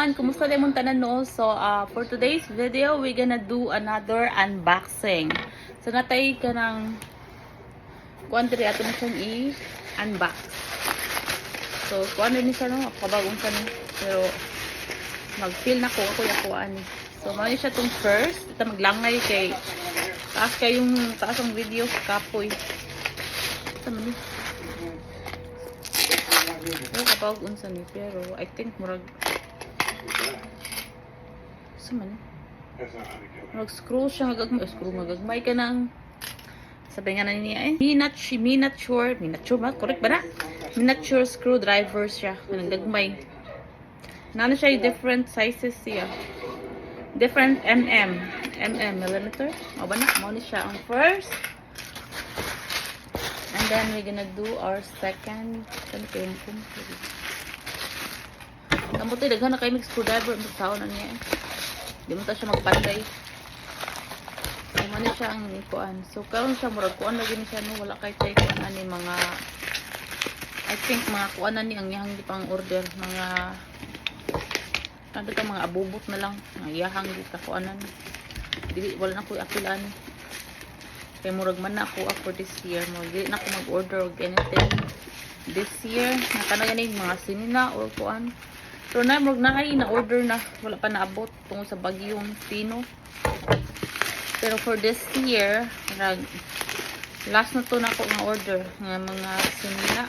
everyone, kumusta din mong tanan no? So for today's video, we're gonna do another unboxing. So natay ka ng kuandri ato na siyang i-unbox. So kuandri ni siya no, kabagong ka ni. Pero mag-feel na ko ako yakuan ni. So mali siya tong first, ita maglangay kay taas ang video kapoy. Sa man ni. Kapag unsa ni pero I think murag man murag screw siya magagmay ka ng sabi nga na niya miniature ba? Correct ba na? Miniature screwdriver siya nagagmay na siya different sizes siya different millimeter o ba na? Mo ni siya ang first and then we're gonna do our second Kamu tayo daghan na kayo mag-screwdriver magsaon na niya. Di mo ta siya magpanday. Ano siya ang ikuan. So karon siya murag kuan lagi ni siya no wala kay tay kuan ani mga I think mga kuan ani ang iyang gipang order mga ka mga abubot na lang mga iyahang gita kuanan. Dili wala na ko akilan. Kay murag man na ako for this year mo dili na ko mag-order og anything this year nakana ganing mga sinina or kuan. So na ay na-order na. Wala pa naabot tungkol sa bagyong Pino. Pero for this year, last na to na ako na-order. Nga mga sinina.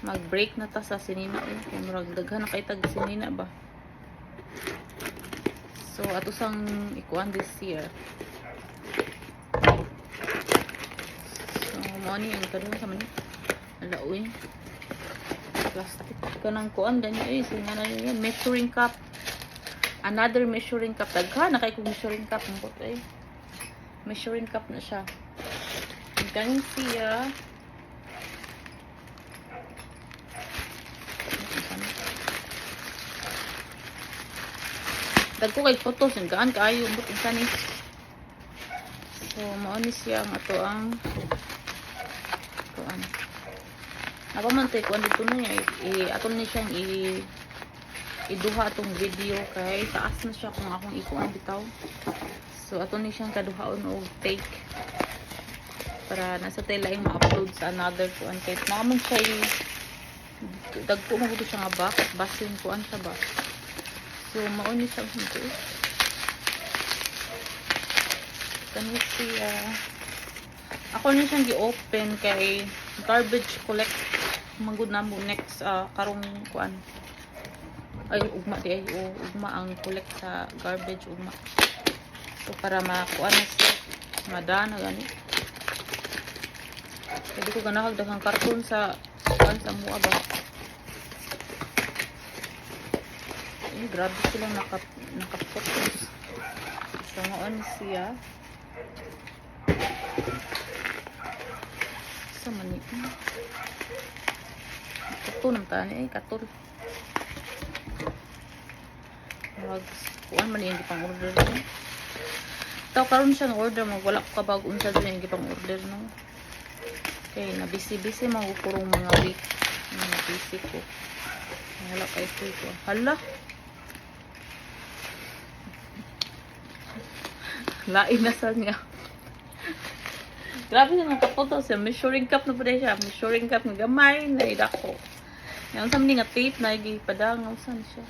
Mag-break na ta sa sinina. Kaya marag daghan na kayo tag sinina ba. So ato sang ikuan this year. So money ang kadun sa mani. Alaoy. Plastic ka ng kuan ganyan singa na yan measuring cup another measuring cup daghan na kay kung measuring cup mo measuring cup na siya ganyan siya dagko kay photos ang gaan kaayo but insan ni so mao ni siya ang ato ang kuan ako man tayo kung dito na niya aton ni siyang iduha atong video kay taas na siya kung akong ikuan bitaw so aton ni siyang kaduhaon o take para nasa tayo laing ma-upload sa another kuan kay naman siya dagpo mo dito siya nga box basin kuan siya ba so mauni siya dito kani siya ako ni siyang gi-open kay garbage collect manggod na mo next karong kuan ay ugma di ay ugma ang collect sa garbage ugma so para makuan na siya madana gani pwede ko ganahag daghang karton sa kuan sa mua ba grabe silang nakapot so ngaon siya sa mani katon tani katon mag kuan man yung gipang order no taw karon siya ng order mo wala ko kabag unsa din yung gipang order no okay na busy mo purong mga week na busy ko wala kay ko hala lain na sa niya grabe na nakapoto siya measuring cup na po dahil siya measuring cup ng gamay na idako yung sa mga tape na igipadangaw saan siya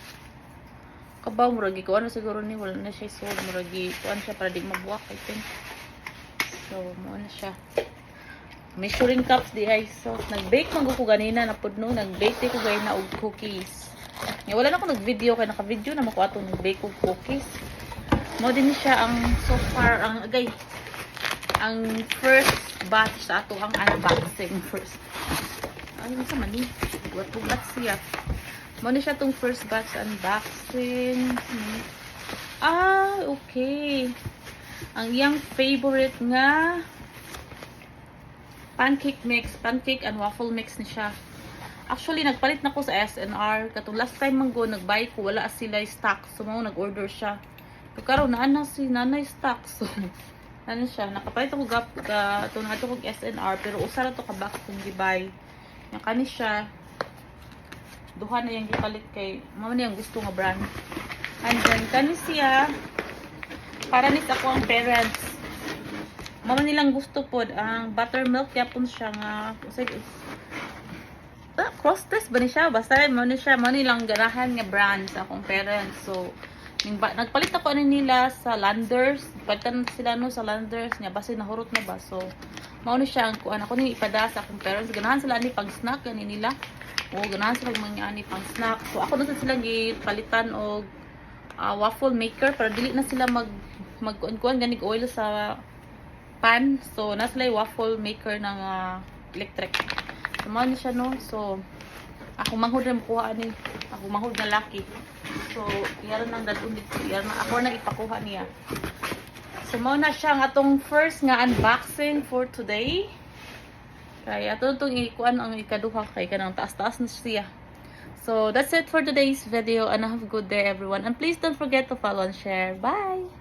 kabaw muragi ko ano siguro ni wala na siya sold muragi kuan siya para di mabuwak I think so mo na siya measuring cups di ay so nag-bake man ko ganina na pud no nag-bake ko gay na og cookies nga wala na ko nag-video kay naka-video na mako atong nag-bake og cookies mo din siya ang so far ang agay ang first batch sa ato ang unboxing first ano sa mani bugat siya mo ni siya tong first batch unboxing okay ang iyang favorite nga pancake and waffle mix ni siya actually nagpalit na ko sa SNR katong last time manggo nagbuy ko wala sila stock so mo nag-order siya pero karon naa si nanay stock so ano siya, nakapalit ako itong nato kong SNR, pero usa na to ka box kong gibay. Yung kani siya, duha na yung gipalit kay mao na yung gusto nga brand. And then kani siya para ni sa ko ang parents. Mao nilang gusto pod ang buttermilk yapon siya nga cross test ba ni siya? Basta mo ni siya, mo nilang ganahan nga brand sa akong parents. So, nagpalit ako ani nila sa Landers. Palitan sila no sa Landers niya basta nahurot na ba. So, mao ni siya ang kuan ako ni ipada sa akong parents. Ganahan sila ani pang snack ani nila. O ganahan sila mga ani pang snack. So, ako na sila gipalitan og waffle maker para dili na sila magkuan ganig oil sa pan. So, na sila yung waffle maker ng electric. Tumaw ni siya no. So, ako manghud na makuha ni. Ako manghud na laki. So, iyaran nang dadun dito. Ako na ipakuha niya. So, mao na siya ang atong first nga unboxing for today. Kaya ato itong ikuan ang ikaduha kay kanang taas-taas na siya. So, that's it for today's video and have a good day everyone. And please don't forget to follow and share. Bye!